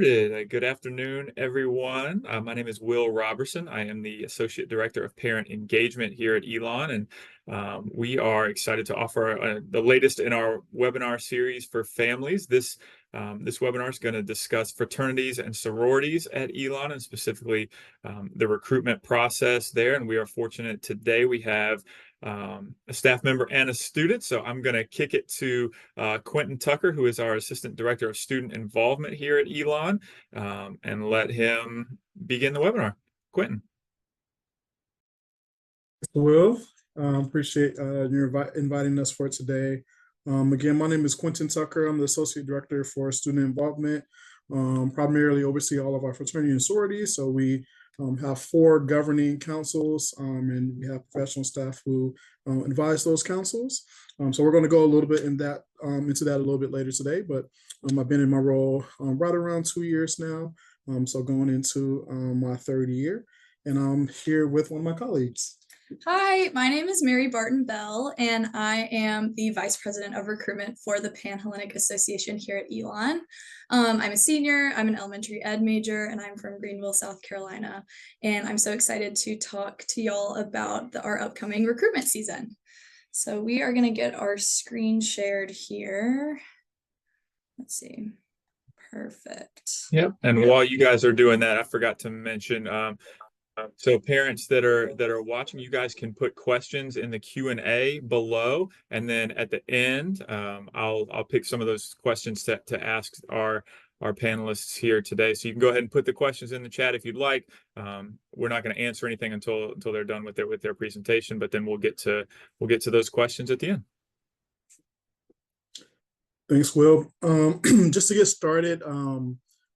Good afternoon, everyone. My name is Will Robertson. I am the Associate Director of Parent Engagement here at Elon, and we are excited to offer the latest in our webinar series for families. This webinar is going to discuss fraternities and sororities at Elon, and specifically the recruitment process there. And we are fortunate today we have a staff member and a student. So I'm going to kick it to Quentin Tucker, who is our Assistant Director of Student Involvement here at Elon, and let him begin the webinar. Quentin. Will, appreciate you inviting us for today. Again, my name is Quentin Tucker. I'm the Associate Director for Student Involvement, primarily oversee all of our fraternity and sororities. So we have 4 governing councils, and we have professional staff who advise those councils. So we're going to go a little bit into that a little bit later today, but I've been in my role right around 2 years now, so going into my 3rd year, and I'm here with one of my colleagues. Hi, my name is Mary Barton Bell, and I am the Vice President of Recruitment for the Pan-Hellenic Association here at Elon. I'm a senior, I'm an elementary ed major, and I'm from Greenville, South Carolina. And I'm so excited to talk to y'all about our upcoming recruitment season. So we are going to get our screen shared here. Let's see. Perfect. Yep. And while you guys are doing that, I forgot to mention, so parents that are watching, you guys can put questions in the Q&A below, and then at the end, I'll pick some of those questions to ask our panelists here today. So you can go ahead and put the questions in the chat if you'd like. We're not going to answer anything until they're done with their presentation, but then we'll get to those questions at the end. Thanks, Will. Just to get started,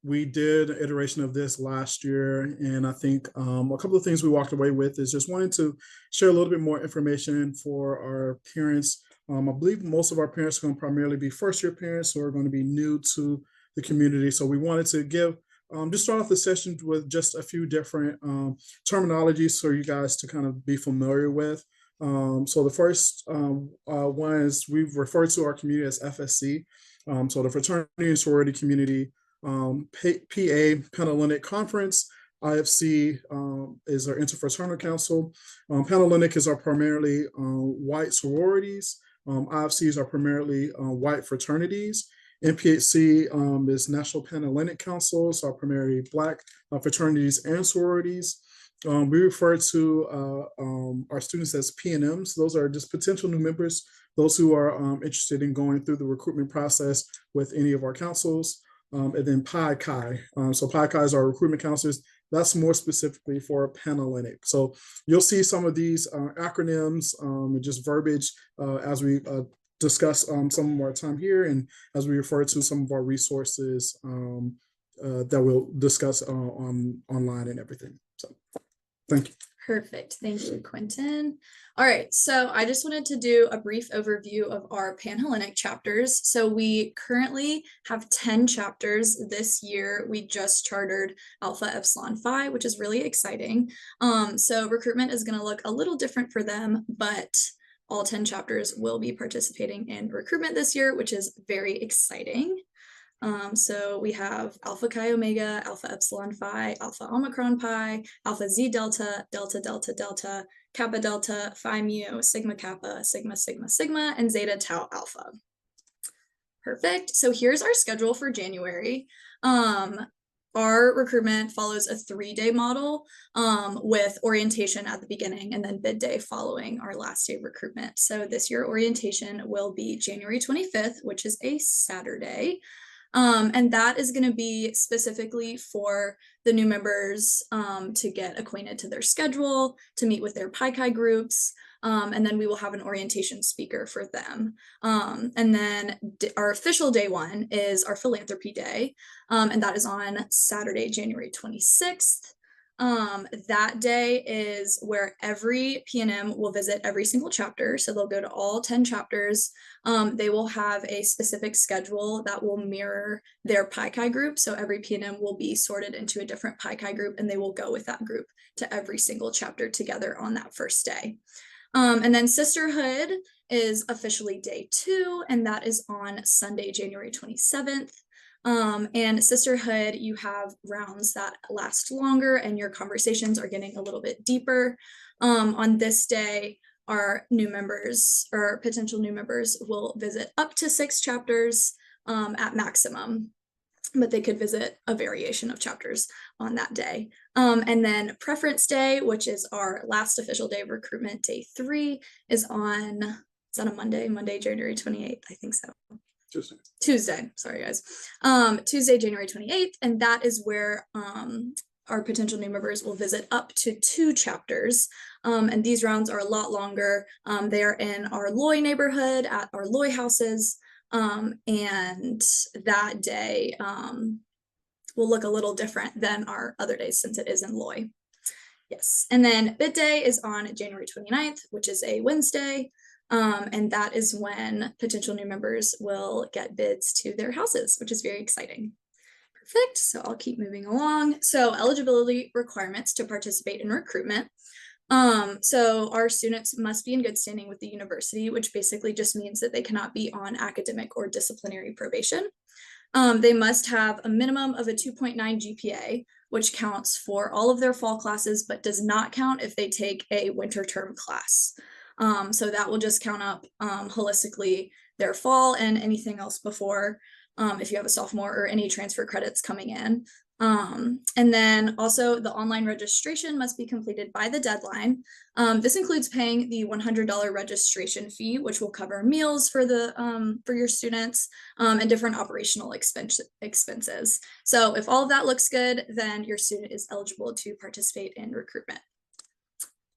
we did an iteration of this last year, and I think a couple of things we walked away with is just wanting to share a little bit more information for our parents. I believe most of our parents are going to primarily be first-year parents who are going to be new to the community. So we wanted to just start off the session with just a few different terminologies for you guys to kind of be familiar with. So the first one is we've referred to our community as FSC. So the Fraternity and Sorority Community, PA, Pan-Hellenic Conference. IFC is our Interfraternal Council. Pan-Hellenic is our primarily white sororities. IFCs are primarily white fraternities. NPHC is National Pan-Hellenic Council, so our primarily Black fraternities and sororities. We refer to our students as PNMs. Those are just potential new members, those who are interested in going through the recruitment process with any of our councils. And then Pi Chi. So Pi Chi is our recruitment counselors. That's more specifically for Pan-Hellenic. So you'll see some of these acronyms and just verbiage as we discuss some of our time here, and as we refer to some of our resources that we'll discuss online and everything. So thank you. Perfect. Thank you, Quentin. All right, so I just wanted to do a brief overview of our Pan-Hellenic chapters. So we currently have 10 chapters this year. We just chartered Alpha Epsilon Phi, which is really exciting. So recruitment is going to look a little different for them, but all 10 chapters will be participating in recruitment this year, which is very exciting. So we have Alpha Chi Omega, Alpha Epsilon Phi, Alpha Omicron Pi, Alpha Z Delta, Delta Delta Delta, Kappa Delta, Phi Mu, Sigma Kappa, Sigma Sigma Sigma, and Zeta Tau Alpha. Perfect. So here's our schedule for January. Our recruitment follows a 3-day model with orientation at the beginning and then bid day following our last day of recruitment. So this year orientation will be January 25th, which is a Saturday. And that is going to be specifically for the new members to get acquainted to their schedule, to meet with their Pi Chi groups, and then we will have an orientation speaker for them. And then our official day 1 is our philanthropy day, and that is on Saturday, January 26th. That day is where every PNM will visit every single chapter. So they'll go to all 10 chapters. They will have a specific schedule that will mirror their Pi Chi group. So every PNM will be sorted into a different Pi Chi group, and they will go with that group to every single chapter together on that first day. And then Sisterhood is officially day 2, and that is on Sunday, January 27th. And sisterhood, you have rounds that last longer and your conversations are getting a little bit deeper. On this day, our new members or potential new members will visit up to 6 chapters at maximum, but they could visit a variation of chapters on that day. And then preference day, which is our last official day of recruitment, day 3, is on, is that a Monday, January 28th? I think so. Tuesday, sorry guys. Tuesday, January 28th, and that is where our potential new members will visit up to 2 chapters. And these rounds are a lot longer. They are in our Loy neighborhood at our Loy houses. And that day will look a little different than our other days since it is in Loy. Yes, and then bid day is on January 29th, which is a Wednesday. And that is when potential new members will get bids to their houses, which is very exciting. Perfect, so I'll keep moving along. So eligibility requirements to participate in recruitment. So our students must be in good standing with the university, which basically just means that they cannot be on academic or disciplinary probation. They must have a minimum of a 2.9 GPA, which counts for all of their fall classes, but does not count if they take a winter term class. So that will just count up holistically their fall and anything else before, if you have a sophomore or any transfer credits coming in. And then also the online registration must be completed by the deadline. This includes paying the $100 registration fee, which will cover meals for your students and different operational expenses. So if all of that looks good, then your student is eligible to participate in recruitment.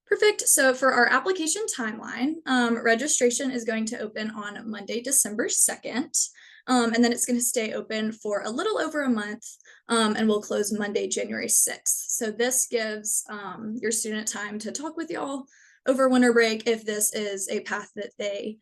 Perfect. So for our application timeline, registration is going to open on Monday, December 2nd. And then it's going to stay open for a little over a month and will close Monday, January 6th. So this gives your student time to talk with y'all over winter break if this is a path that they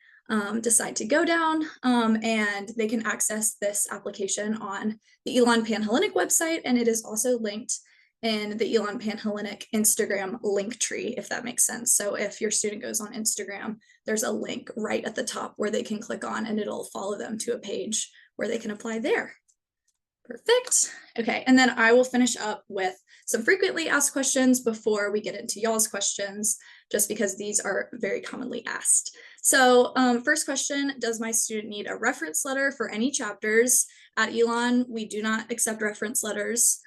decide to go down, and they can access this application on the Elon Panhellenic website, and it is also linked in the Elon Panhellenic Instagram link tree, if that makes sense. So if your student goes on Instagram, there's a link right at the top where they can click on and it'll follow them to a page where they can apply there. Perfect. Okay, and then I will finish up with some frequently asked questions before we get into y'all's questions, just because these are very commonly asked. So first question, does my student need a reference letter for any chapters? At Elon, we do not accept reference letters,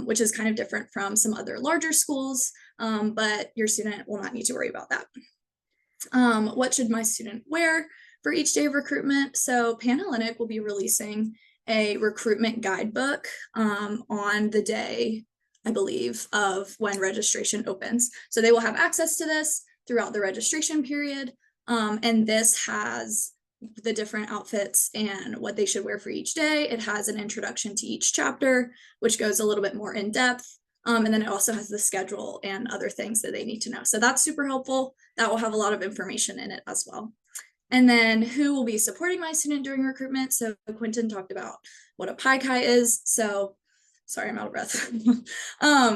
which is kind of different from some other larger schools, but your student will not need to worry about that. What should my student wear for each day of recruitment? So Panhellenic will be releasing a recruitment guidebook on the day, I believe, of when registration opens. So they will have access to this throughout the registration period. And this has the different outfits and what they should wear for each day. It has an introduction to each chapter, which goes a little bit more in depth. And then it also has the schedule and other things that they need to know. So that's super helpful. That will have a lot of information in it as well. And then who will be supporting my student during recruitment? So Quentin talked about what a Pi Chi is. So sorry, I'm out of breath.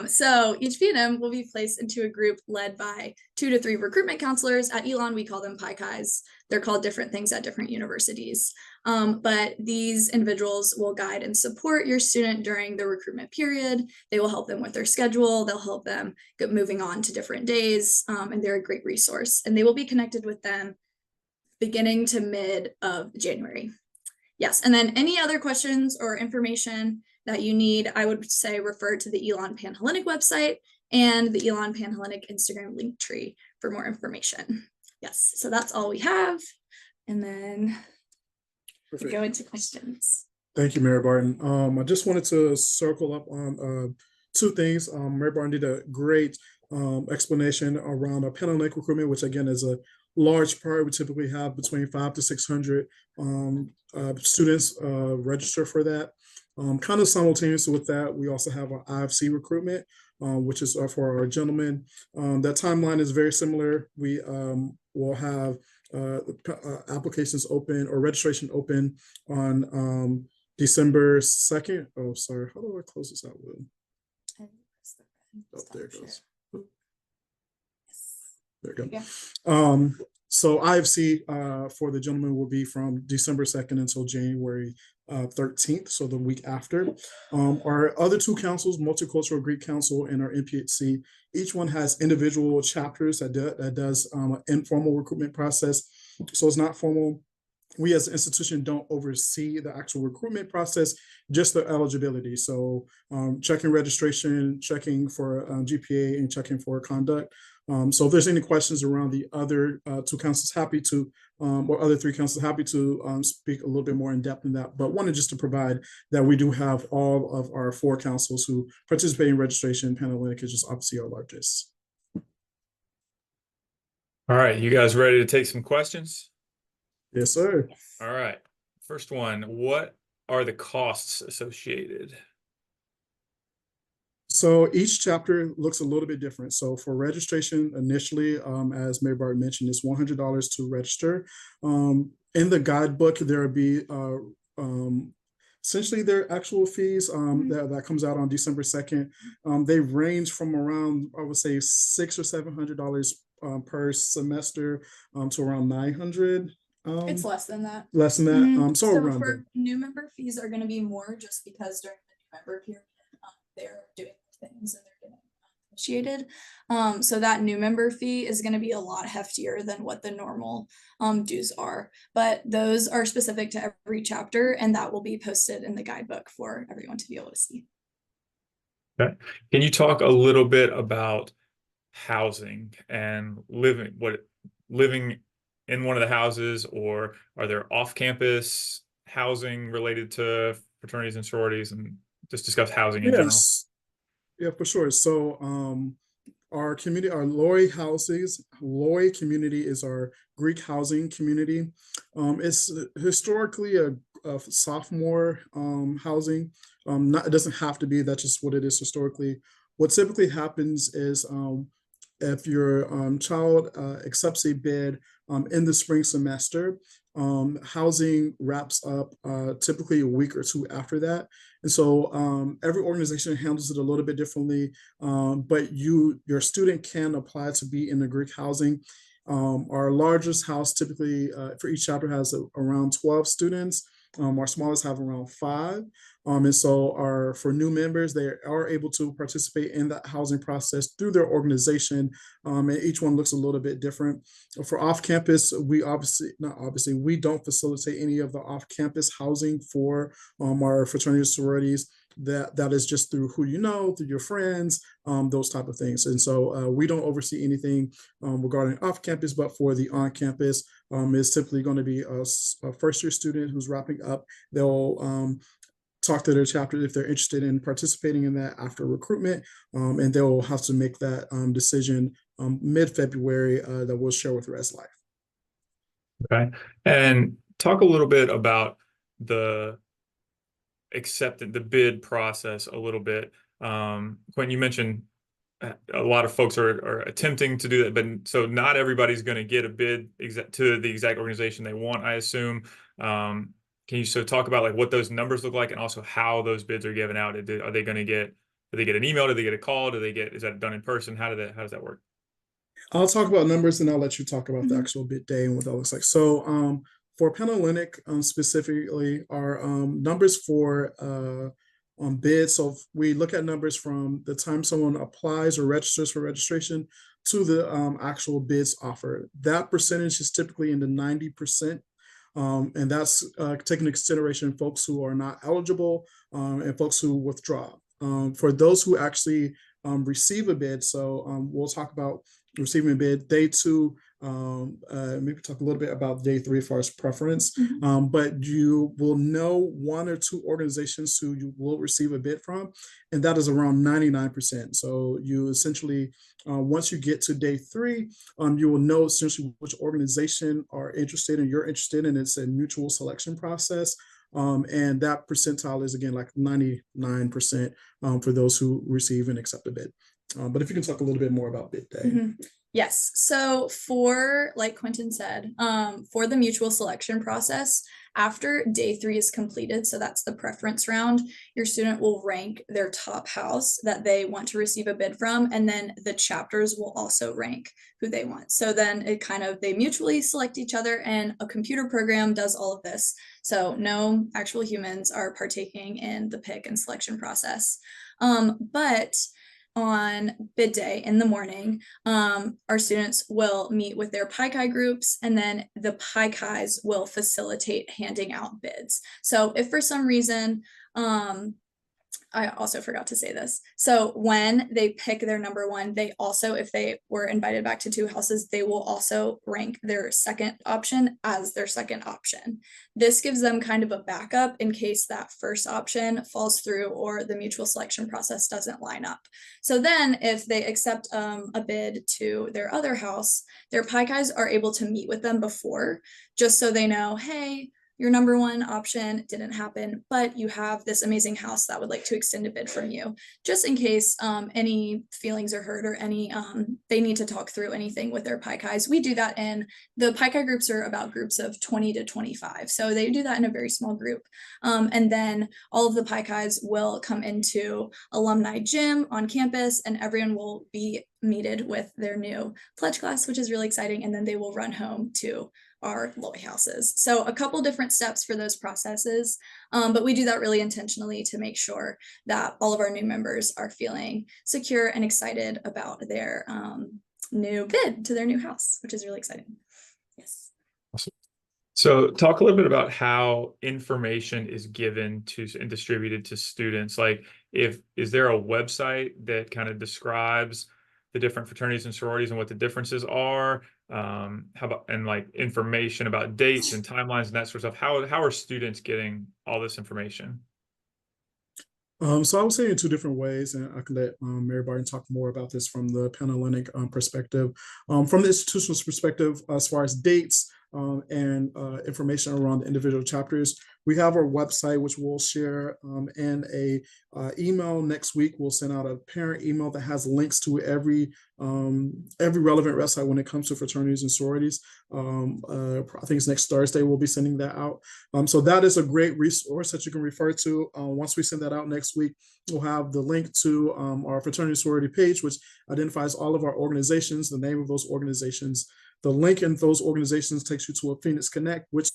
So each P&M will be placed into a group led by 2 to 3 recruitment counselors. At Elon, we call them Pi Chis. They're called different things at different universities. But these individuals will guide and support your student during the recruitment period. They will help them with their schedule. They'll help them get moving on to different days. And they're a great resource. And they will be connected with them beginning to mid of January. Yes, and then any other questions or information that you need, I would say refer to the Elon Panhellenic website and the Elon Panhellenic Instagram link tree for more information. Yes, so that's all we have. And then we go into questions. Thank you, Mary Barton. I just wanted to circle up on 2 things. Mary Barton did a great explanation around a Panhellenic recruitment, which again is a large part. We typically have between 500 to 600 students register for that. Kind of simultaneous with that, we also have our IFC recruitment, which is for our gentlemen. That timeline is very similar. We will have applications open or registration open on December 2nd. Oh, sorry. How do I close this out, Will? Oh, there it goes. There you go. Yeah. So IFC for the gentleman will be from December 2nd until January 13th, so the week after. Our other two councils, Multicultural Greek Council and our MPHC, each one has individual chapters that does an informal recruitment process. So it's not formal. We as an institution don't oversee the actual recruitment process, just the eligibility. So checking registration, checking for GPA, and checking for conduct. So if there's any questions around the other two councils, happy to, or other three councils, happy to speak a little bit more in depth in that. But wanted just to provide that we do have all of our four councils who participate in registration. Panhellenic is just obviously our largest. All right, you guys ready to take some questions? Yes, sir. All right. First one, what are the costs associated? So each chapter looks a little bit different. So for registration, initially, as Mary Bart mentioned, it's $100 to register. In the guidebook, there will be essentially their actual fees that comes out on December 2nd. They range from around, I would say, $600 or $700 per semester to around $900. It's less than that. Less than that. So around for there. new member fees are going to be more just because during the new member period, they're doing things and they're getting initiated. So that new member fee is going to be a lot heftier than what the normal dues are. But those are specific to every chapter, and that will be posted in the guidebook for everyone to be able to see. Okay. Can you talk a little bit about housing and living in one of the houses, or are there off-campus housing related to fraternities and sororities, and just discuss housing in general? Yes. Yeah, for sure. So our community, our Lori community is our Greek housing community. It's historically a sophomore housing. It doesn't have to be, that's just what it is historically. What typically happens is if your child accepts a bid in the spring semester, housing wraps up typically a week or two after that. And so every organization handles it a little bit differently, but your student can apply to be in the Greek housing. Our largest house typically for each chapter has around 12 students. Our smallest have around 5. And so for new members, they are able to participate in that housing process through their organization. And each one looks a little bit different. For off-campus, we don't facilitate any of the off-campus housing for our fraternities, sororities. That is just through who you know, through your friends, those type of things. And so we don't oversee anything regarding off-campus, but for the on-campus, it's typically going to be a first-year student who's wrapping up. They'll talk to their chapter if they're interested in participating in that after recruitment, and they'll have to make that decision mid-February that we'll share with Res Life. Okay. And talk a little bit about the bid process a little bit. When you mentioned a lot of folks are attempting to do that, but so not everybody's going to get a bid to the exact organization they want, I assume. Can you talk about like what those numbers look like, and also how those bids are given out? Are they going to get? Do they get an email? Do they get a call? Is that done in person? How does that work? I'll talk about numbers, and I'll let you talk about the actual bid day and what that looks like. So for Panhellenic specifically, our numbers for bids. So we look at numbers from the time someone applies or registers for registration to the actual bids offered. That percentage is typically in the 90%. And that's taking into consideration folks who are not eligible and folks who withdraw. For those who actually receive a bid, so we'll talk about receiving a bid. Day 2, maybe talk a little bit about day 3 as far as preference, but you will know 1 or 2 organizations who you will receive a bid from, and that is around 99%. So you essentially, once you get to day 3, you will know essentially which organization are interested and you're interested in. It's a mutual selection process. And that percentile is again like 99% for those who receive and accept a bid. But if you can talk a little bit more about bid day. Yes. So for, like Quentin said, for the mutual selection process, After day 3 is completed, so that's the preference round, your student will rank their top house that they want to receive a bid from, and then the chapters will also rank who they want. So then they mutually select each other, and a computer program does all of this. So no actual humans are partaking in the pick and selection process. But on bid day in the morning, our students will meet with their PICI groups, and then the PICIs will facilitate handing out bids. So if for some reason, I also forgot to say this. So when they pick their number one, they also, if they were invited back to 2 houses, they will also rank their second option as their second option. This gives them kind of a backup in case that first option falls through or the mutual selection process doesn't line up. So then if they accept a bid to their other house, their PICIs are able to meet with them before, just so they know, hey, your number one option didn't happen, but you have this amazing house that would like to extend a bid from you, just in case any feelings are hurt or any they need to talk through anything with their PICIs. We do that in the PICI groups are about groups of 20 to 25. So they do that in a very small group. And then all of the PICIs will come into alumni gym on campus, and everyone will be meted with their new pledge class, which is really exciting. And then they will run home to our Loy houses. So a couple different steps for those processes, but we do that really intentionally to make sure that all of our new members are feeling secure and excited about their new bid to their new house, which is really exciting. Yes. Awesome. So talk a little bit about how information is given to and distributed to students. Like, is there a website that kind of describes the different fraternities and sororities and what the differences are? How about, and like information about dates and timelines and that sort of stuff? How are students getting all this information? So I would say in 2 different ways, and I can let Mary Barton talk more about this from the Panhellenic perspective. From the institutional's perspective, as far as dates and information around the individual chapters, we have our website, which we'll share in a email next week. We'll send out a parent email that has links to every relevant website when it comes to fraternities and sororities. I think it's next Thursday we'll be sending that out. So that is a great resource that you can refer to. Once we send that out next week, we'll have the link to our fraternity sorority page, which identifies all of our organizations, the name of those organizations. The link in those organizations takes you to a Phoenix Connect, which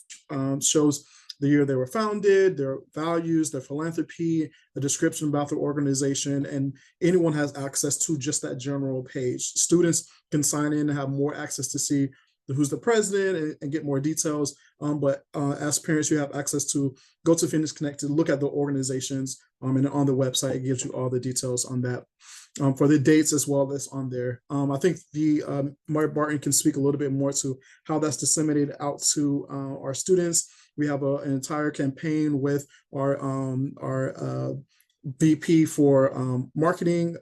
shows the year they were founded, their values, their philanthropy, a description about their organization, and anyone has access to just that general page. Students can sign in and have more access to see who's the president and get more details. But as parents, you have access to go to Phoenix Connect to look at the organizations, and on the website, it gives you all the details on that. For the dates as well as on there. I think Mark Barton can speak a little bit more to how that's disseminated out to our students. We have an entire campaign with our VP for marketing,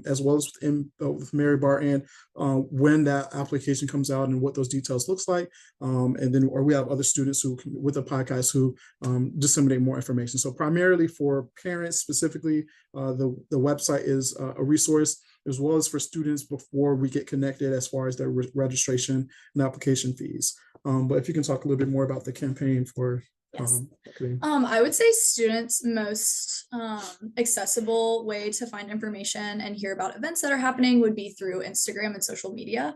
as well as with Mary Barton, when that application comes out and what those details looks like. And then, or we have other students who, with the podcast, who disseminate more information. So primarily for parents specifically, the website is a resource, as well as for students before we get connected as far as their registration and application fees. But if you can talk a little bit more about the campaign for Yes. I would say students' most accessible way to find information and hear about events that are happening would be through Instagram and social media.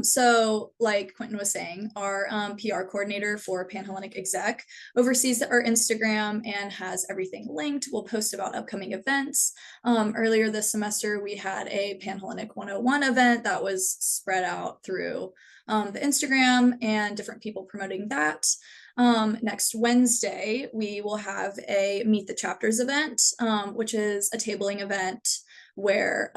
So like Quentin was saying, our PR coordinator for Panhellenic Exec oversees our Instagram and has everything linked. We'll post about upcoming events. Earlier this semester, we had a Panhellenic 101 event that was spread out through the Instagram and different people promoting that. Next Wednesday, we will have a Meet the Chapters event, which is a tabling event where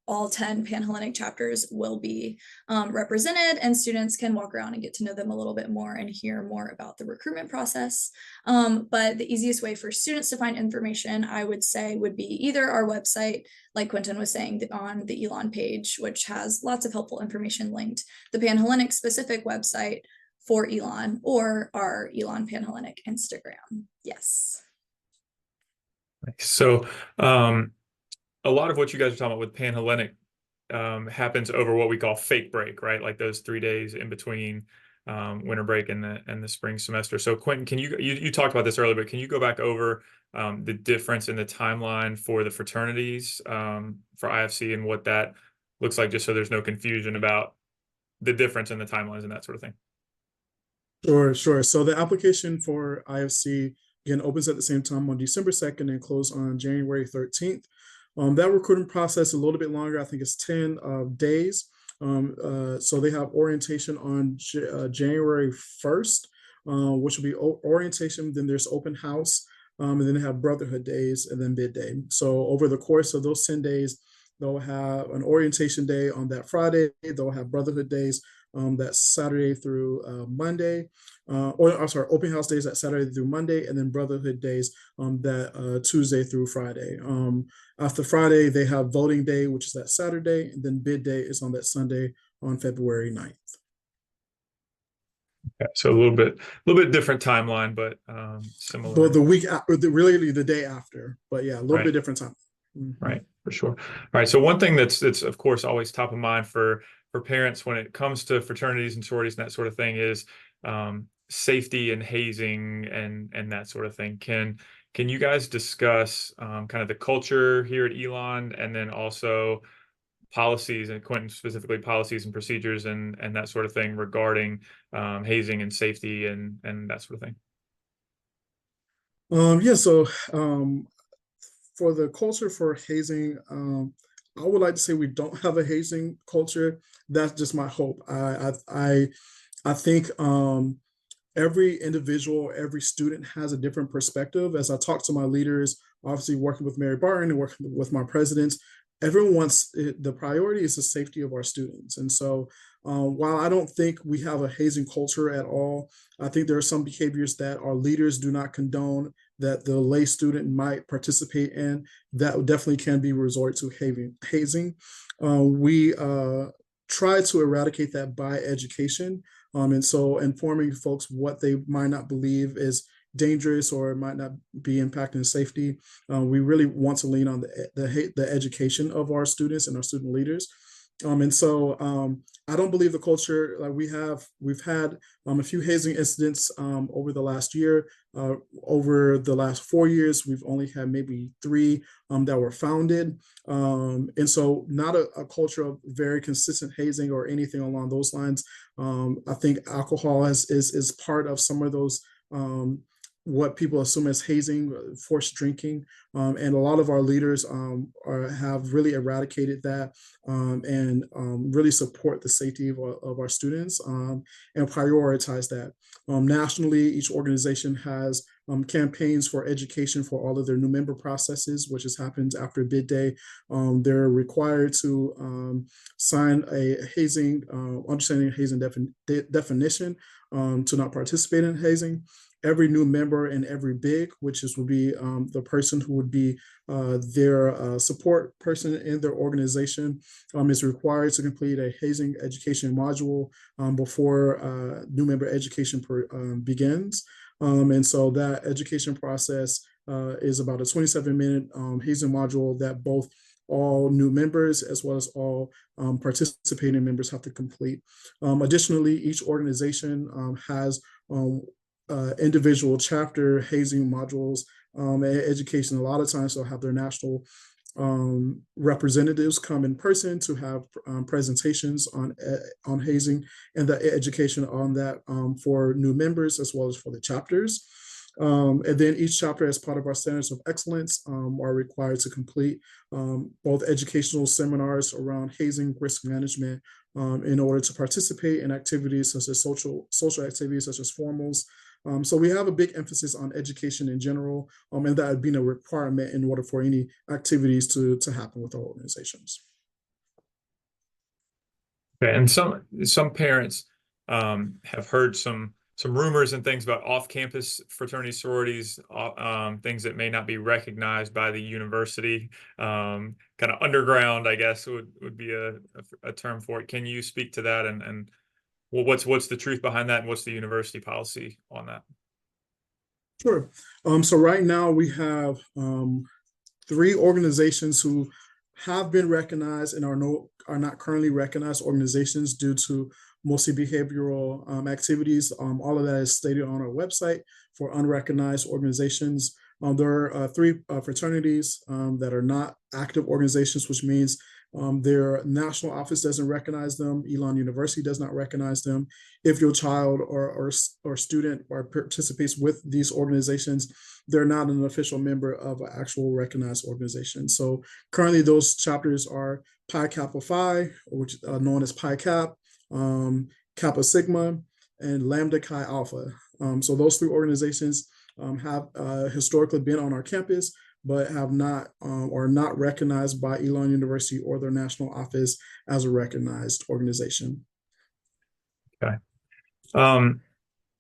all 10 Panhellenic chapters will be represented, and students can walk around and get to know them a little bit more and hear more about the recruitment process. But the easiest way for students to find information, I would say, would be either our website, like Quentin was saying, on the Elon page, which has lots of helpful information linked, the Panhellenic specific website for Elon, or our Elon Panhellenic Instagram. Yes. So a lot of what you guys are talking about with Panhellenic happens over what we call fake break, right? Like those 3 days in between winter break and the spring semester. So Quentin, can you talked about this earlier, but can you go back over the difference in the timeline for the fraternities for IFC and what that looks like, just so there's no confusion about the difference in the timelines and that sort of thing? Sure. So the application for IFC again opens at the same time on December 2nd and close on January 13th. That recruiting process is a little bit longer. I think it's 10 days. So they have orientation on January 1st, which will be orientation. Then there's open house, and then they have brotherhood days and then midday. So over the course of those 10 days, they'll have an orientation day on that Friday. They'll have brotherhood days that Saturday through Monday, or I'm sorry, open house days that Saturday through Monday, and then brotherhood days that Tuesday through Friday. After Friday, they have voting day, which is that Saturday, and then bid day is on that Sunday on February 9th. Okay, so a little bit different timeline, but similar. But the week after, really the day after, but yeah, a little Right. bit different time. Right, for sure. All right. So one thing that's of course always top of mind for parents when it comes to fraternities and sororities and that sort of thing is safety and hazing and that sort of thing. Can you guys discuss kind of the culture here at Elon, and then also policies, and Quentin specifically policies and procedures and that sort of thing regarding hazing and safety and that sort of thing? Yeah. So for the culture for hazing, I would like to say we don't have a hazing culture. That's just my hope. I think every individual, every student has a different perspective. As I talk to my leaders, obviously working with Mary Barton and working with my presidents, everyone wants the priority is the safety of our students. And so while I don't think we have a hazing culture at all, I think there are some behaviors that our leaders do not condone that the lay student might participate in that definitely can be resort to hazing. We try to eradicate that by education. And so informing folks what they might not believe is dangerous or it might not be impacting safety. We really want to lean on the education of our students and our student leaders. And so I don't believe the culture like we've had a few hazing incidents over the last year. Over the last 4 years, we've only had maybe 3 that were founded. And so not a culture of very consistent hazing or anything along those lines. I think alcohol is part of some of those what people assume as hazing, forced drinking, and a lot of our leaders have really eradicated that and really support the safety of our students and prioritize that. Nationally, each organization has campaigns for education for all of their new member processes, which has happened after bid day. They're required to sign a hazing, understanding hazing definition to not participate in hazing. Every new member and every big, would be the person who would be their support person in their organization, is required to complete a hazing education module before new member education begins. And so that education process is about a 27-minute hazing module that both all new members as well as all participating members have to complete. Additionally, each organization has individual chapter hazing modules education. A lot of times they'll have their national representatives come in person to have presentations on hazing and the education on that for new members as well as for the chapters. And then each chapter, as part of our standards of excellence, are required to complete both educational seminars around hazing risk management in order to participate in activities such as social activities such as formals. So we have a big emphasis on education in general, and that had been a requirement in order for any activities to happen with our organizations. Okay, and some parents have heard some rumors and things about off-campus fraternities, sororities, things that may not be recognized by the university, kind of underground, I guess would be a term for it. Can you speak to that and well, what's the truth behind that, and what's the university policy on that? Sure. So right now we have 3 organizations who have been recognized and are not currently recognized organizations due to mostly behavioral activities. All of that is stated on our website for unrecognized organizations. There are three fraternities that are not active organizations, which means their national office doesn't recognize them. Elon University does not recognize them. If your child or student or participates with these organizations, they're not an official member of an actual recognized organization. So currently those chapters are Pi Kappa Phi, which known as Pi Cap, Kappa Sigma, and Lambda Chi Alpha. So those three organizations have historically been on our campus, but have not or not recognized by Elon University or their national office as a recognized organization. Okay.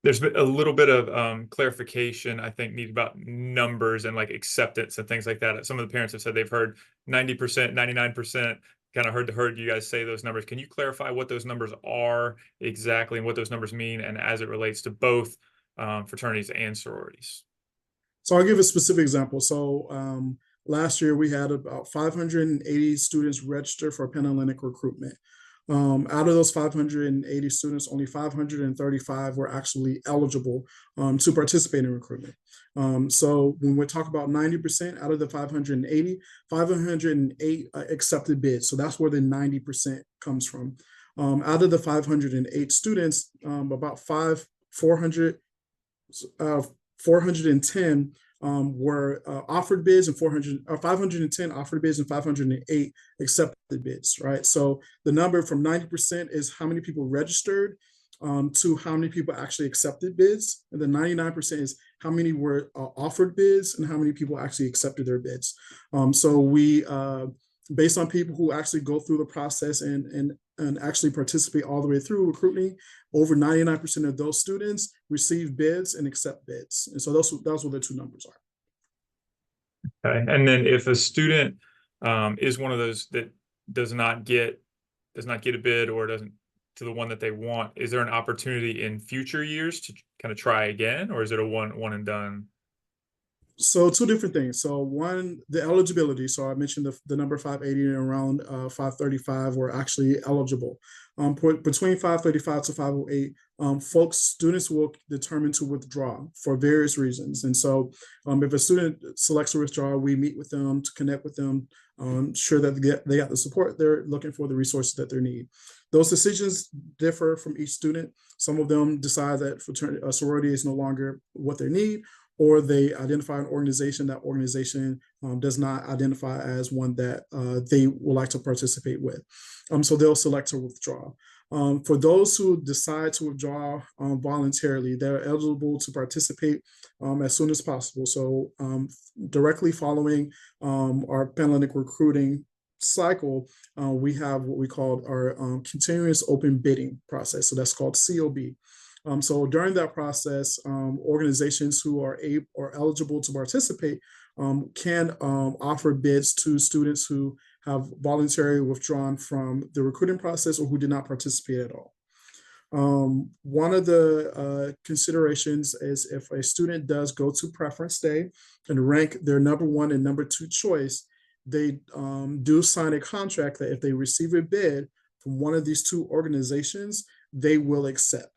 There's been a little bit of clarification, I think, needed about numbers and like acceptance and things like that. Some of the parents have said they've heard 90%, 99%, kind of heard you guys say those numbers. Can you clarify what those numbers are exactly and what those numbers mean, and as it relates to both fraternities and sororities? So I'll give a specific example. So last year we had about 580 students register for Panhellenic recruitment. Out of those 580 students, only 535 were actually eligible to participate in recruitment. So when we talk about 90% out of the 580, 508 accepted bids. So that's where the 90% comes from. Out of the 508 students, about 410 were offered bids, and 510 offered bids and 508 accepted bids, right? So the number from 90% is how many people registered to how many people actually accepted bids. And then 99% is how many were offered bids and how many people actually accepted their bids. So we, based on people who actually go through the process and actually participate all the way through recruiting, over 99% of those students receive bids and accept bids. And so that's what the two numbers are. Okay. And then if a student is one of those that does not get a bid or doesn't to the one that they want, is there an opportunity in future years to kind of try again, or is it a one and done? So two different things. So one, the eligibility. So I mentioned the number 580 and around 535 were actually eligible. Between 535 to 508, students will determine to withdraw for various reasons. And so if a student selects to withdraw, we meet with them to connect with them, sure that they got the support they're looking for, the resources that they need. Those decisions differ from each student. Some of them decide that sorority is no longer what they need, or they identify an organization. That organization does not identify as one that they would like to participate with. So they'll select to withdraw. For those who decide to withdraw voluntarily, they're eligible to participate as soon as possible. So directly following our Panhellenic recruiting cycle, we have what we call our continuous open bidding process. So that's called COB. So during that process, organizations who are eligible to participate can offer bids to students who have voluntarily withdrawn from the recruiting process or who did not participate at all. One of the considerations is if a student does go to preference day and rank their number one and number two choice, they do sign a contract that if they receive a bid from one of these two organizations, they will accept.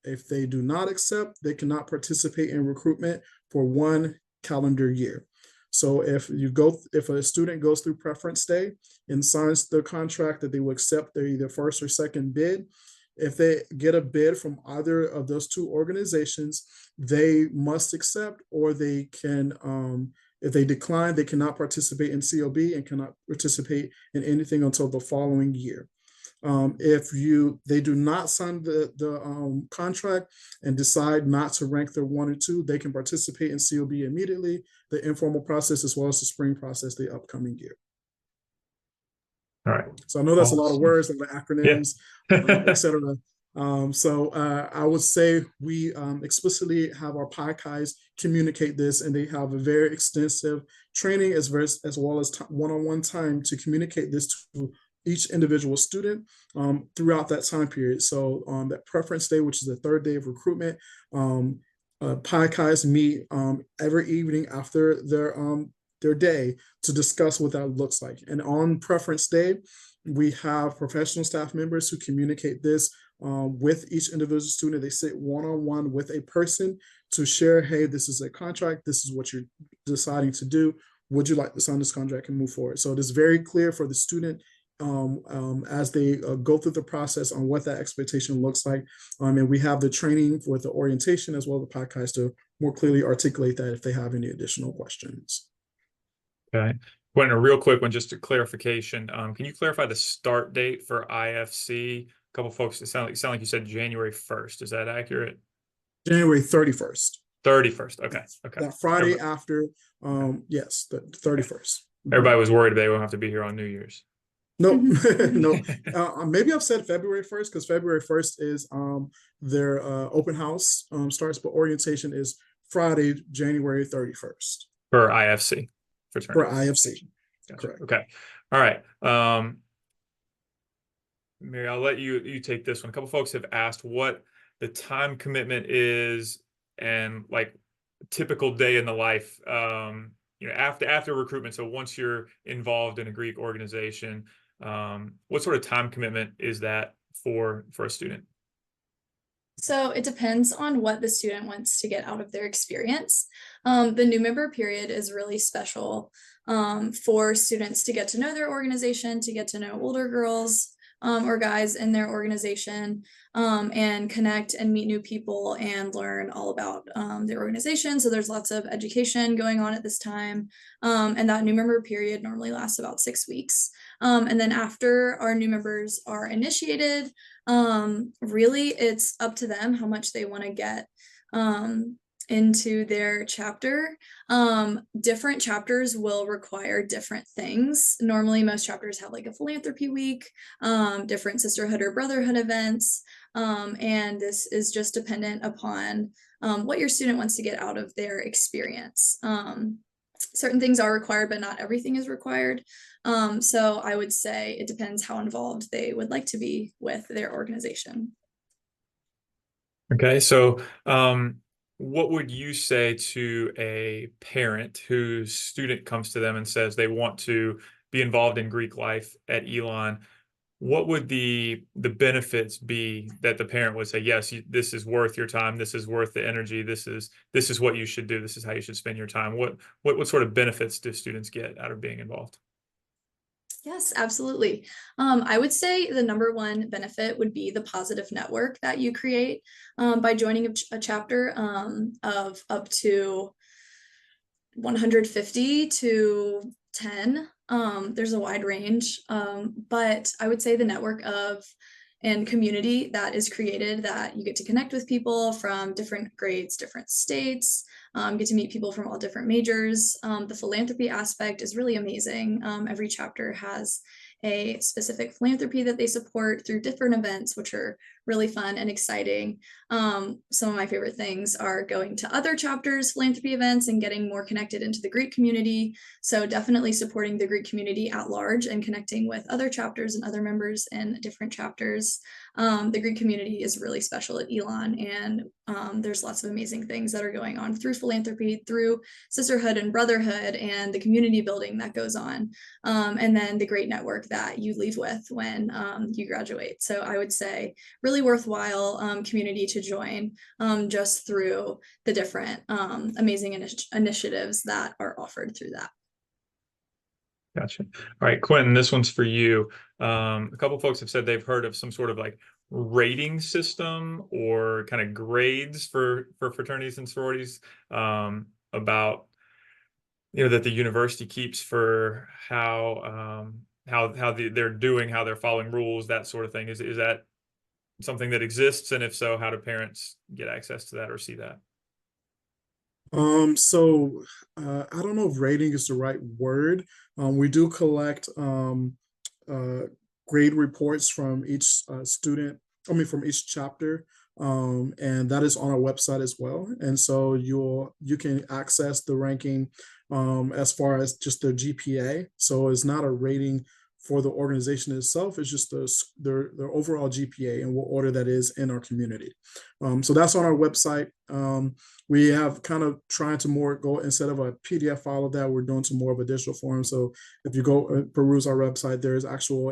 If they do not accept, they cannot participate in recruitment for 1 calendar year. So if a student goes through preference day and signs the contract that they will accept their either first or second bid, if they get a bid from either of those two organizations, they must accept, or they can, if they decline, they cannot participate in COB and cannot participate in anything until the following year. If they do not sign the contract and decide not to rank their 1 or 2, they can participate in COB immediately, the informal process, as well as the spring process the upcoming year. All right. So I know that's a lot of words and the acronyms, Yeah. et cetera. So I would say we explicitly have our Pi Chis communicate this, and they have a very extensive training as well as one-on-one time to communicate this to each individual student throughout that time period. So on that preference day, which is the third day of recruitment, Pi Chis meet every evening after their day to discuss what that looks like. And on preference day, we have professional staff members who communicate this with each individual student. They sit one-on-one with a person to share, hey, this is a contract, this is what you're deciding to do. Would you like to sign this contract and move forward? So it is very clear for the student as they go through the process on what that expectation looks like. And we have the training with the orientation as well as the podcast to more clearly articulate that if they have any additional questions. Okay. Quentin, a real quick one, just a clarification. Can you clarify the start date for IFC? A couple folks, it sound like you said January 1st. Is that accurate? January 31st. 31st. Okay. Okay. That Friday Everybody, after, yes, the 31st. everybody was worried they won't have to be here on New Year's. Nope, no. Maybe I've said February 1st because February 1st is their open house starts, but orientation is Friday, January 31st. For IFC. For Fraternities. IFC. Gotcha. Correct. Okay. All right. Mary, I'll let you take this one. A couple folks have asked what the time commitment is and like typical day in the life after recruitment. So once you're involved in a Greek organization, what sort of time commitment is that for a student? So it depends on what the student wants to get out of their experience. The new member period is really special for students to get to know their organization, to get to know older girls or guys in their organization, and connect and meet new people and learn all about their organization. So there's lots of education going on at this time. And that new member period normally lasts about 6 weeks. And then after our new members are initiated, really it's up to them how much they want to get into their chapter. Different chapters will require different things. Normally most chapters have like a philanthropy week, different sisterhood or brotherhood events, and this is just dependent upon what your student wants to get out of their experience. Certain things are required, but not everything is required. So I would say it depends how involved they would like to be with their organization. Okay, so what would you say to a parent whose student comes to them and says they want to be involved in Greek life at Elon? What would the benefits be that the parent would say, yes, this is worth your time, this is worth the energy, this is what you should do, this is how you should spend your time? What sort of benefits do students get out of being involved? Yes, absolutely. I would say the number one benefit would be the positive network that you create by joining a chapter of up to 150 to 10. There's a wide range, but I would say the network of and community that is created, that you get to connect with people from different grades, different states, get to meet people from all different majors. The philanthropy aspect is really amazing. Every chapter has a specific philanthropy that they support through different events, which are really fun and exciting. Some of my favorite things are going to other chapters' philanthropy events and getting more connected into the Greek community. So definitely supporting the Greek community at large and connecting with other chapters and other members in different chapters. The Greek community is really special at Elon, and there's lots of amazing things that are going on through philanthropy, through sisterhood and brotherhood, and the community building that goes on, and then the great network that you leave with when you graduate. So I would say really worthwhile community to join just through the different amazing initiatives that are offered through that. Gotcha. All right, Quentin, this one's for you. A couple folks have said they've heard of some sort of like rating system or kind of grades for fraternities and sororities, about that the university keeps for how they're doing, how they're following rules, that sort of thing. Is that something that exists? And if so, how do parents get access to that or see that? So I don't know if rating is the right word. We do collect grade reports from each student, from each chapter, and that is on our website as well. And so you can access the ranking as far as just their GPA. So it's not a rating for the organization itself, it's just their overall GPA and what order that is in our community. So that's on our website. We have kind of trying to more go, instead of a PDF file of that, we're doing some more of a digital form. So if you go peruse our website, there is actual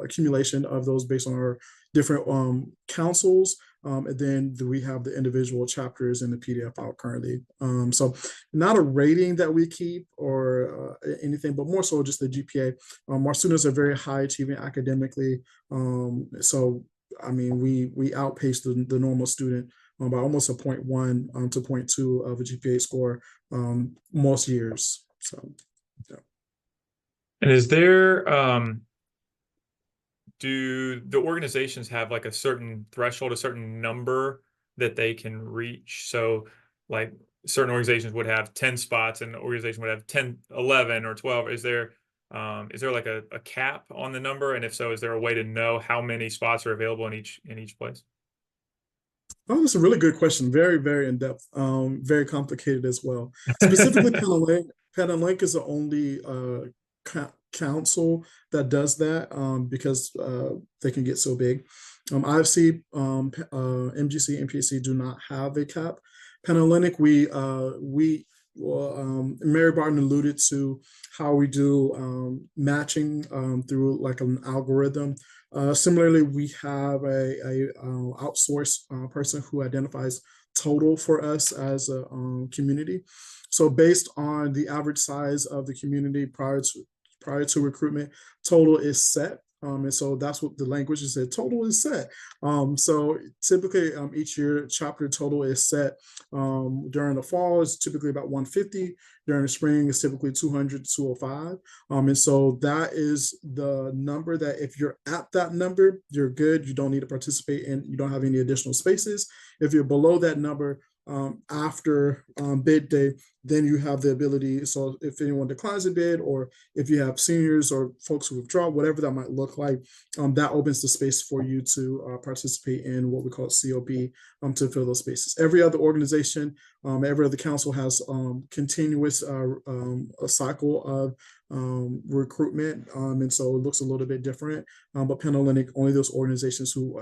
accumulation of those based on our different councils. And then we have the individual chapters in the PDF out currently. So not a rating that we keep or anything, but more so just the GPA. Our students are very high achieving academically. So, I mean, we outpace the normal student by almost a 0.1 to 0.2 of a GPA score most years. So, yeah. And is there, do the organizations have like a certain threshold, a certain number that they can reach? So like certain organizations would have 10 spots and the organization would have 10, 11 or 12. Is there like a cap on the number? And if so, is there a way to know how many spots are available in each place? Oh, that's a really good question. Very, very in depth. Very complicated as well. Specifically, Penn is the only council that does that because they can get so big. IFC, MGC, MPC do not have a cap. Penn Mary Barton alluded to how we do matching through like an algorithm. Similarly, we have a outsourced person who identifies total for us as a community. So based on the average size of the community prior to recruitment, total is set. And so that's what the language is said. Total is set. So typically each year chapter total is set. During the fall it's typically about 150. During the spring it's typically 200 to 205. And so that is the number that if you're at that number, you're good. You don't need to participate in, you don't have any additional spaces. If you're below that number, after bid day, then you have the ability. So if anyone declines a bid, or if you have seniors or folks who withdraw, whatever that might look like, that opens the space for you to participate in what we call COP to fill those spaces. Every other organization, every other council has continuous a cycle of recruitment, and so it looks a little bit different. But Penn Hellenic, only those organizations who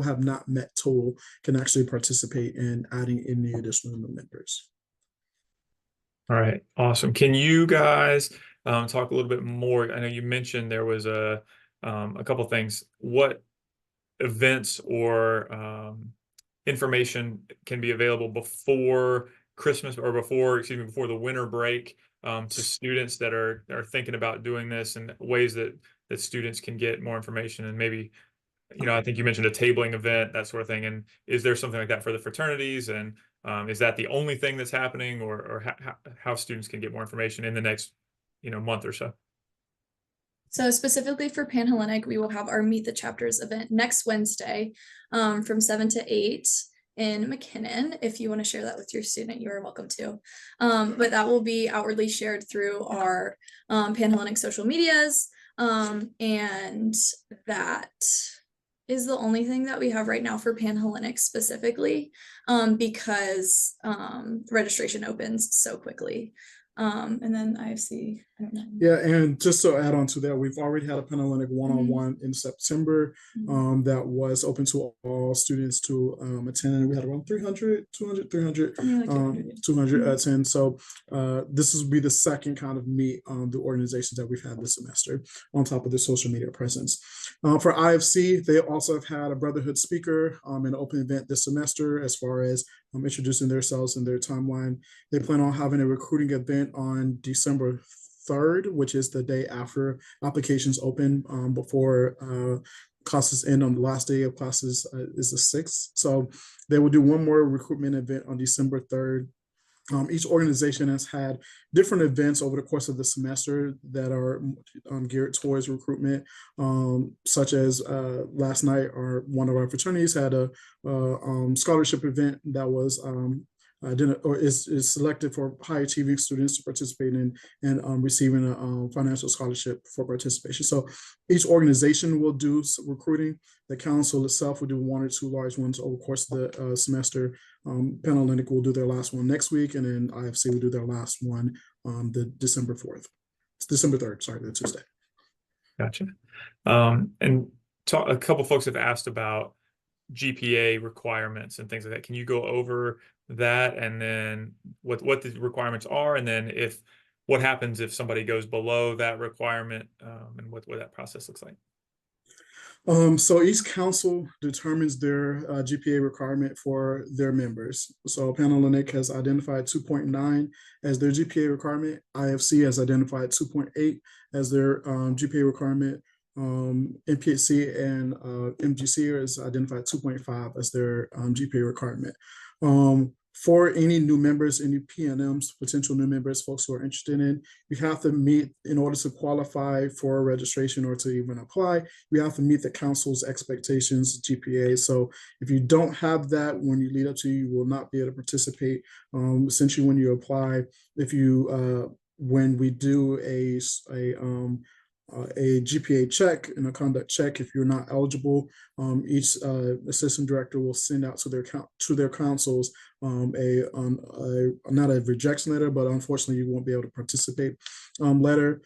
have not met total can actually participate in adding any additional members. All right, awesome. Can you guys talk a little bit more? I know you mentioned there was a couple things. What events or information can be available before Christmas or before the winter break to students that are thinking about doing this, and ways that students can get more information? And maybe, I think you mentioned a tabling event, that sort of thing. And is there something like that for the fraternities? And is that the only thing that's happening, or how students can get more information in the next, month or so? So specifically for Panhellenic, we will have our Meet the Chapters event next Wednesday from 7 to 8 in McKinnon. If you want to share that with your student, you are welcome to. But that will be outwardly shared through our Panhellenic social medias. And that is the only thing that we have right now for Panhellenic specifically, because registration opens so quickly. And then IFC, I don't know. Yeah, and just to add on to that, we've already had a Panhellenic one-on-one in September that was open to all students to attend, and we had around 300 attend. So this will be the second kind of meet the organizations that we've had this semester, on top of the social media presence. For IFC, they also have had a Brotherhood speaker in an open event this semester, as far as introducing themselves and their timeline. They plan on having a recruiting event on December 3rd, which is the day after applications open, before classes end on the last day of classes is the 6th. So they will do one more recruitment event on December 3rd. Each organization has had different events over the course of the semester that are geared towards recruitment, such as last night, one of our fraternities had a scholarship event that was is selected for high achieving students to participate in, and receiving a financial scholarship for participation. So each organization will do recruiting. The council itself will do one or two large ones over the course of the semester. Panhellenic will do their last one next week, and then IFC will do their last one the December 3rd, sorry, the Tuesday. Gotcha. And a couple folks have asked about GPA requirements and things like that. Can you go over that, and then what the requirements are, and then what happens if somebody goes below that requirement, and what that process looks like? So each council determines their GPA requirement for their members. So Panhellenic has identified 2.9 as their GPA requirement. IFC has identified 2.8 as their GPA requirement. MPHC and MGC has identified 2.5 as their GPA requirement. For any new members, any PNMs, potential new members, folks who are interested in, you have to meet in order to qualify for registration or to even apply. You have to meet the council's expectations, GPA. So if you don't have that when you lead up to, you will not be able to participate. Essentially, when you apply, if you when we do a GPA check and a conduct check, if you're not eligible, each assistant director will send out to their councils not a rejection letter, but unfortunately you won't be able to participate letter.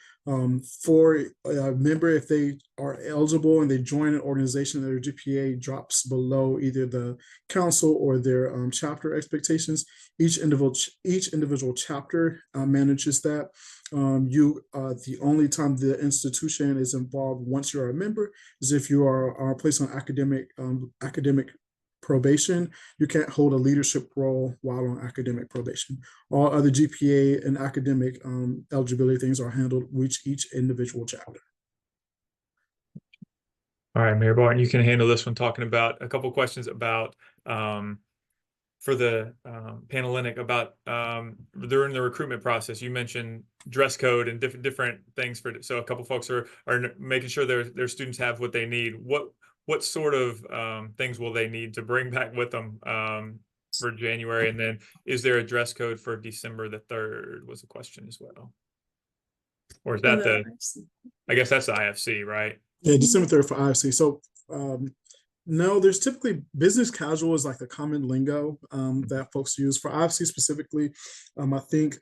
For a member, if they are eligible and they join an organization that their GPA drops below either the council or their chapter expectations, each individual chapter manages that. The only time the institution is involved once you're a member is if you are placed on academic probation. You can't hold a leadership role while on academic probation. All other GPA and academic eligibility things are handled with each individual chapter. All right, Mayor Barton, you can handle this one, talking about a couple questions about for the Panhellenic about during the recruitment process. You mentioned dress code and different things for, so a couple folks are making sure their students have what they need. What sort of things will they need to bring back with them for January? And then is there a dress code for December the 3rd was a question as well? Or is that I guess that's the IFC, right? Yeah, December 3rd for IFC. So no, there's typically business casual is like the common lingo that folks use. For IFC specifically, I think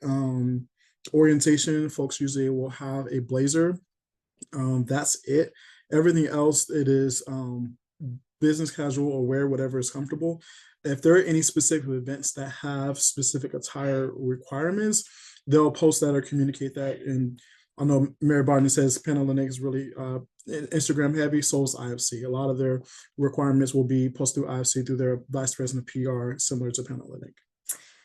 orientation, folks usually will have a blazer. That's it. Everything else, it is business casual or wear whatever is comfortable. If there are any specific events that have specific attire requirements, they'll post that or communicate that. And I know Mary Barton says Panhellenic is really Instagram heavy, so is IFC. A lot of their requirements will be posted through IFC through their vice president of PR, similar to Panhellenic.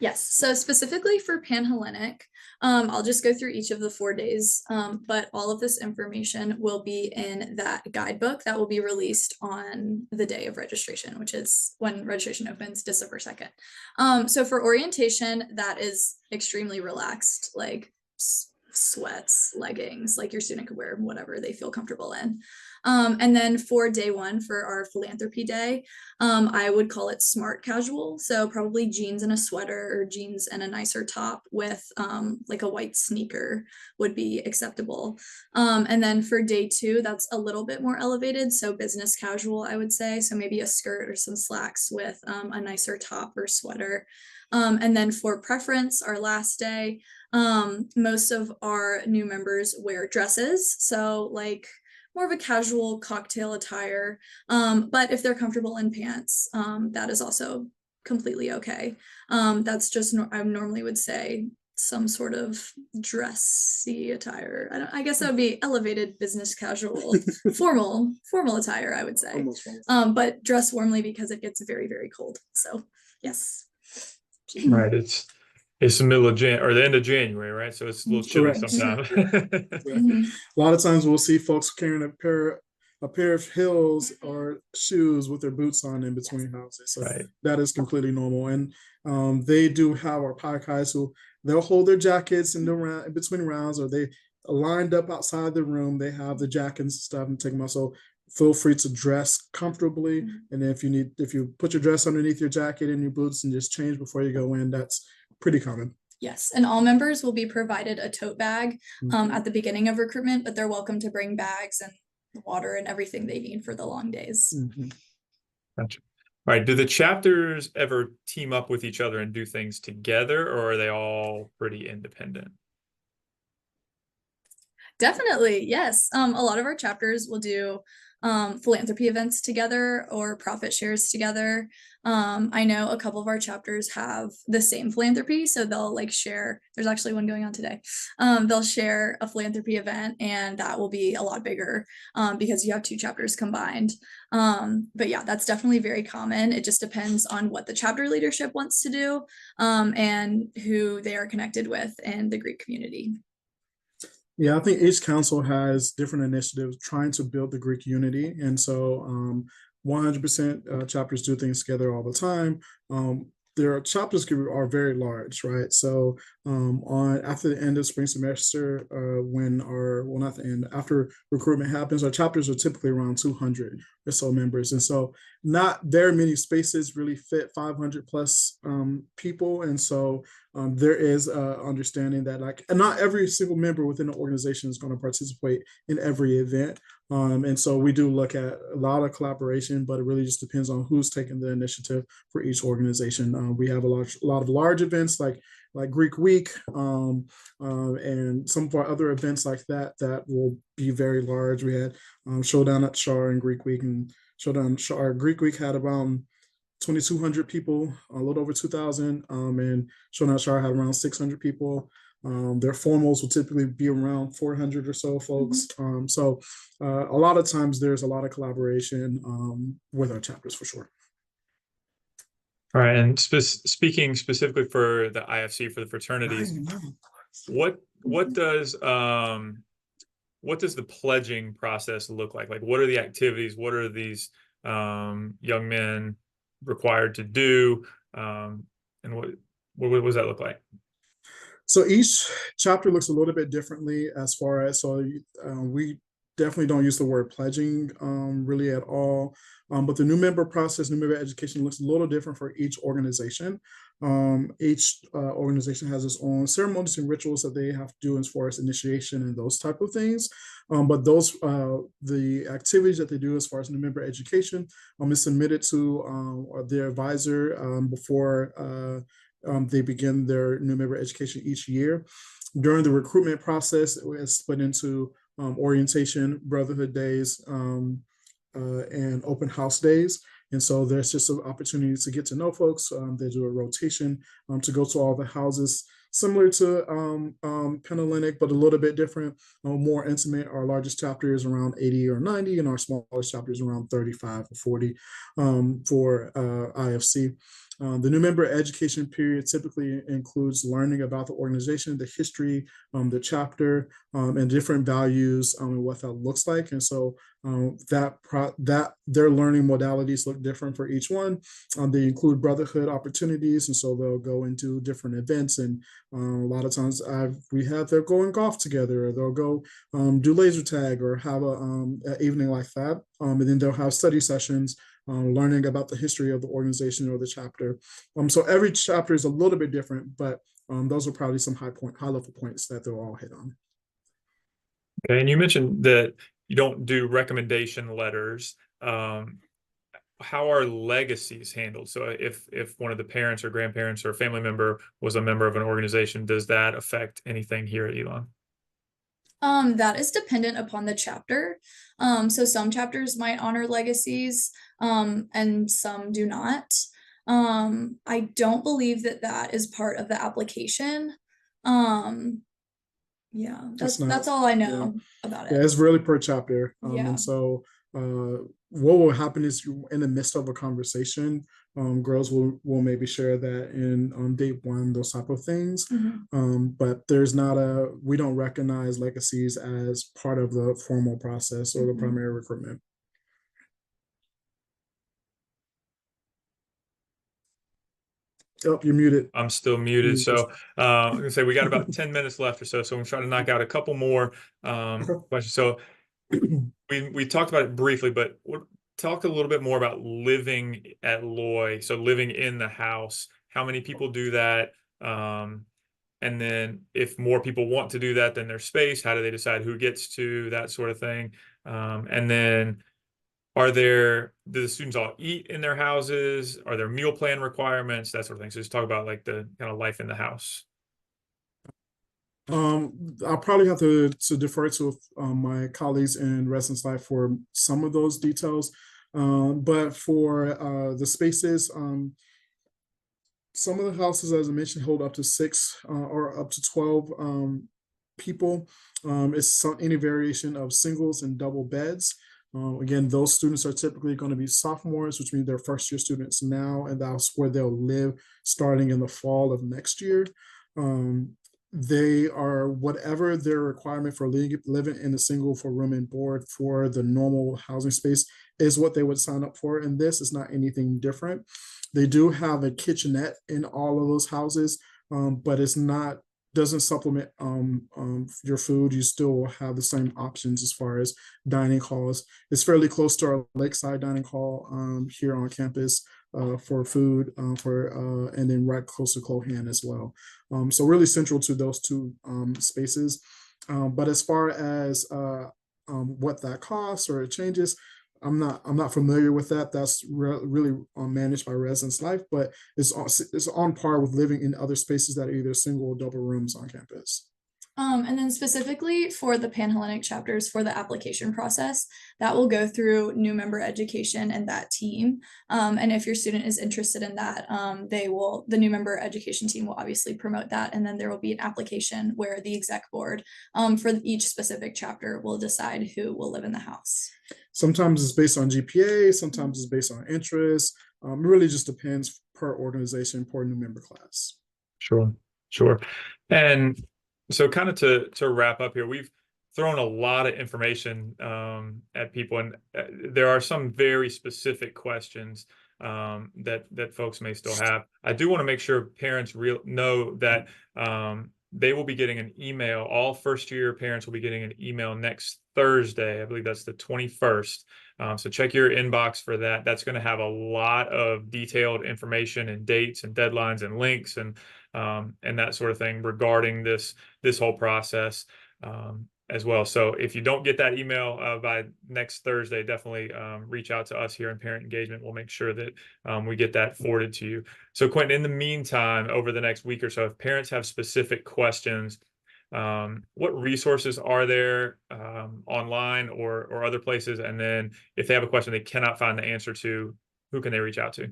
Yes, so specifically for Panhellenic, I'll just go through each of the 4 days, but all of this information will be in that guidebook that will be released on the day of registration, which is when registration opens, December 2nd. So for orientation, that is extremely relaxed, like sweats, leggings, like your student could wear whatever they feel comfortable in. And then for day one, for our philanthropy day, I would call it smart casual. So probably jeans and a sweater, or jeans and a nicer top with like a white sneaker would be acceptable. And then for day two, that's a little bit more elevated. So business casual, I would say. So maybe a skirt or some slacks with a nicer top or sweater. And then for preference, our last day, most of our new members wear dresses. So like more of a casual cocktail attire. But if they're comfortable in pants, that is also completely okay. That's just, I normally would say some sort of dressy attire. I guess that would be elevated business casual, formal attire, I would say. But dress warmly because it gets very, very cold. So yes. Right. It's the middle of or the end of January, right? So it's a little chilly sometimes. A lot of times we'll see folks carrying a pair of heels or shoes with their boots on in between houses. So that is completely normal. And they do have our pie guys who they'll hold their jackets in between rounds, or they lined up outside the room. They have the jackets and stuff and take them out. So feel free to dress comfortably. And if you put your dress underneath your jacket and your boots and just change before you go in, that's pretty common. Yes, and all members will be provided a tote bag at the beginning of recruitment, but they're welcome to bring bags and water and everything they need for the long days. Gotcha. All right, do the chapters ever team up with each other and do things together, or are they all pretty independent? Definitely, yes. A lot of our chapters will do philanthropy events together or profit shares together. I know a couple of our chapters have the same philanthropy, so they'll like share. There's actually one going on today. They'll share a philanthropy event, and that will be a lot bigger because you have two chapters combined. But yeah, that's definitely very common. It just depends on what the chapter leadership wants to do and who they are connected with in the Greek community. Yeah, I think each council has different initiatives trying to build the Greek unity. And so 100% chapters do things together all the time. Their chapters are very large, right? So on after the end of spring semester, not the end, after recruitment happens, our chapters are typically around 200 or so members. And so not very many spaces really fit 500 plus people. And so there is understanding that like not every single member within the organization is going to participate in every event. And so we do look at a lot of collaboration, but it really just depends on who's taking the initiative for each organization. We have a lot of large events like Greek Week and some of our other events like that will be very large. We had Showdown at Shar and Greek Week, and Showdown Shar Greek Week had around 2,200 people, a little over 2,000, and Showdown Shar had around 600 people. Their formals will typically be around 400 or so folks. So a lot of times there's a lot of collaboration with our chapters for sure. All right, and speaking specifically for the IFC, for the fraternities, what does the pledging process look like? Like, what are the activities? What are these young men required to do? And what does that look like? So each chapter looks a little bit differently as far as, we definitely don't use the word pledging really at all. But the new member process, new member education looks a little different for each organization. Each organization has its own ceremonies and rituals that they have to do as far as initiation and those type of things. But the activities that they do as far as new member education is submitted to their advisor before they begin their new member education each year. During the recruitment process, it's split into orientation, brotherhood days, and open house days. And so there's just an opportunity to get to know folks. They do a rotation to go to all the houses, similar to Panhellenic, but a little bit different, more intimate. Our largest chapter is around 80 or 90, and our smallest chapter is around 35 or 40 for IFC. The new member education period typically includes learning about the organization, the history, the chapter, and different values and what that looks like. And so that their learning modalities look different for each one. They include brotherhood opportunities, and so they'll go into different events. And a lot of times we have them going golf together, or they'll go do laser tag, or have an evening like that. And then they'll have study sessions. Learning about the history of the organization or the chapter. So every chapter is a little bit different, but those are probably some high level points that they'll all hit on. Okay, and you mentioned that you don't do recommendation letters. How are legacies handled? So if one of the parents or grandparents or a family member was a member of an organization, does that affect anything here at Elon? That is dependent upon the chapter. So some chapters might honor legacies, and some do not. I don't believe that is part of the application. Yeah, that's all I know about it. Yeah, it's really per chapter. Yeah. And so what will happen is in the midst of a conversation, girls will maybe share that in on date one, those type of things. But we don't recognize legacies as part of the formal process or the primary recruitment. Oh, you're muted. I'm still muted. So I'm gonna say we got about 10 minutes left or so. So I'm trying to knock out a couple more questions. So we talked about it briefly, but talk a little bit more about living at Loy. So living in the house, how many people do that? And then if more people want to do that than their space, how do they decide who gets to, that sort of thing? And then do the students all eat in their houses? Are there meal plan requirements, that sort of thing? So just talk about like the kind of life in the house. I'll probably have to defer to my colleagues in residence life for some of those details. But for the spaces, some of the houses, as I mentioned, hold up to 6 or up to 12 people. It's any variation of singles and double beds. Again, those students are typically going to be sophomores, which means they're first year students now, and that's where they'll live starting in the fall of next year. They are whatever their requirement for living in a single for room and board for the normal housing space is what they would sign up for. And this is not anything different. They do have a kitchenette in all of those houses, but it's not doesn't supplement your food. You still will have the same options as far as dining halls. It's fairly close to our lakeside dining hall here on campus for food, and then right close to Cohan as well. So really central to those two spaces. But as far as what that costs or it changes, I'm not familiar with that. That's really managed by Residence Life, but it's on par with living in other spaces that are either single or double rooms on campus. And then specifically for the Panhellenic chapters for the application process, that will go through new member education and that team. And if your student is interested in that, the new member education team will obviously promote that. And then there will be an application where the exec board for each specific chapter will decide who will live in the house. Sometimes it's based on GPA, sometimes it's based on interest. It really just depends per organization, per new member class. Sure. And so kind of to wrap up here, we've thrown a lot of information at people, and there are some very specific questions that folks may still have. I do want to make sure parents know that they will be getting an email. All first-year parents will be getting an email next Thursday. I believe that's the 21st. So check your inbox for that. That's going to have a lot of detailed information and dates and deadlines and links and that sort of thing regarding this whole process as well. So if you don't get that email by next Thursday, definitely reach out to us here in Parent Engagement. We'll make sure that we get that forwarded to you. So Quentin, in the meantime, over the next week or so, if parents have specific questions, what resources are there online or other places? And then if they have a question they cannot find the answer to, who can they reach out to?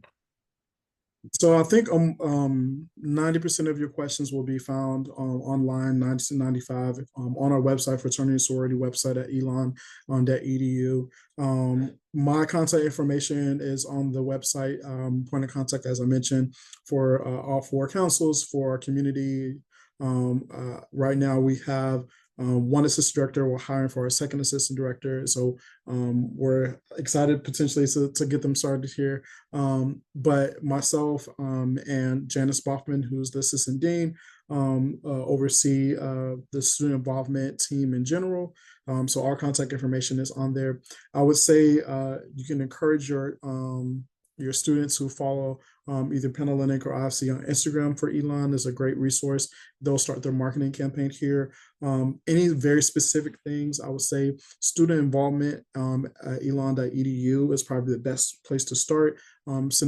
So I think 90% of your questions will be found online, 90 to 95 on our website, Fraternity and Sorority website at elon.edu. My contact information is on the website, point of contact, as I mentioned, for all 4 councils, for our community. Right now we have one assistant director. We're hiring for our second assistant director. So we're excited potentially to get them started here. But myself and Janice Boffman, who's the assistant dean, oversee the student involvement team in general. So our contact information is on there. I would say you can encourage your students who follow either Panhellenic or IFC on Instagram for Elon is a great resource. They'll start their marketing campaign here. Any very specific things, I would say student involvement at elon.edu is probably the best place to start. So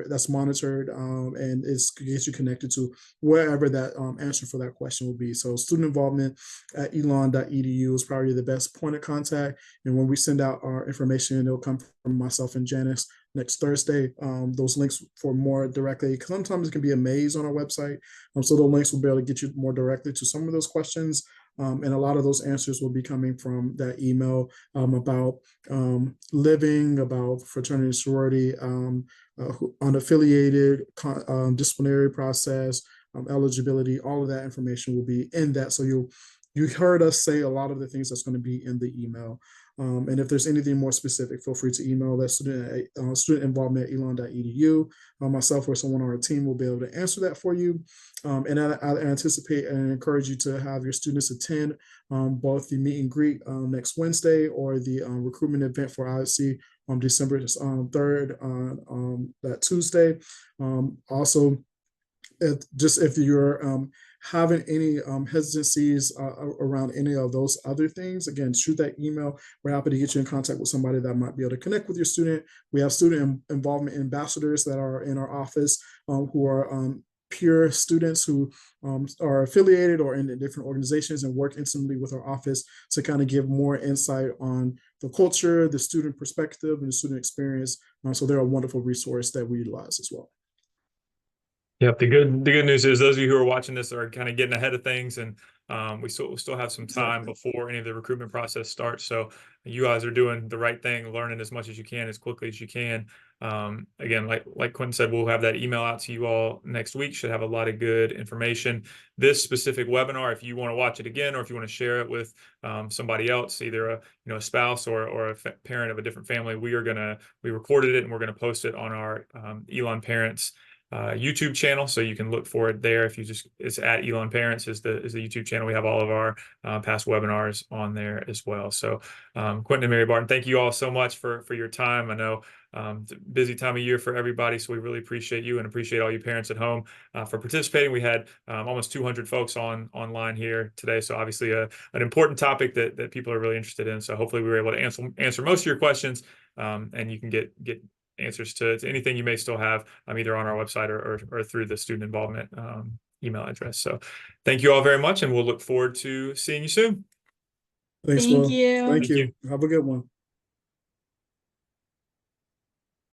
that's monitored and gets you connected to wherever that answer for that question will be. So student involvement at elon.edu is probably the best point of contact. And when we send out our information, it'll come from myself and Janice next Thursday. Those links for more directly, because sometimes it can be a maze on our website. So the links will be able to get you more directly to some of those questions. And a lot of those answers will be coming from that email about living, about fraternity, sorority, unaffiliated, disciplinary process, eligibility. All of that information will be in that. So you heard us say a lot of the things that's going to be in the email. And if there's anything more specific, feel free to email that student involvement at elon.edu. Myself or someone on our team will be able to answer that for you. And I anticipate and encourage you to have your students attend both the meet and greet next Wednesday or the recruitment event for IFC on December 3rd, that Tuesday. Also, if you're having any hesitancies around any of those other things, again, shoot that email. We're happy to get you in contact with somebody that might be able to connect with your student. We have student involvement ambassadors that are in our office who are peer students who are affiliated or in different organizations and work intimately with our office to kind of give more insight on the culture, the student perspective, and the student experience. So they're a wonderful resource that we utilize as well. Yep. The good news is those of you who are watching this are kind of getting ahead of things, and we still have some time before any of the recruitment process starts. So you guys are doing the right thing, learning as much as you can, as quickly as you can. Again, like Quentin said, we'll have that email out to you all next week. Should have a lot of good information. This specific webinar, if you want to watch it again, or if you want to share it with somebody else, either a spouse or a parent of a different family, we recorded it and we're gonna post it on our Elon Parents YouTube channel, so you can look for it there. If you just, it's at Elon Parents is the YouTube channel. We have all of our past webinars on there as well. So Quentin and Mary Barton, thank you all so much for your time. I know it's a busy time of year for everybody, so we really appreciate you and appreciate all you parents at home for participating. We had almost 200 folks online here today, so obviously an important topic that people are really interested in. So hopefully we were able to answer most of your questions, and you can get answers to anything you may still have, either on our website or through the student involvement email address. So thank you all very much, and we'll look forward to seeing you soon. Thanks, Thank Will. you. Thank you. Have a good one.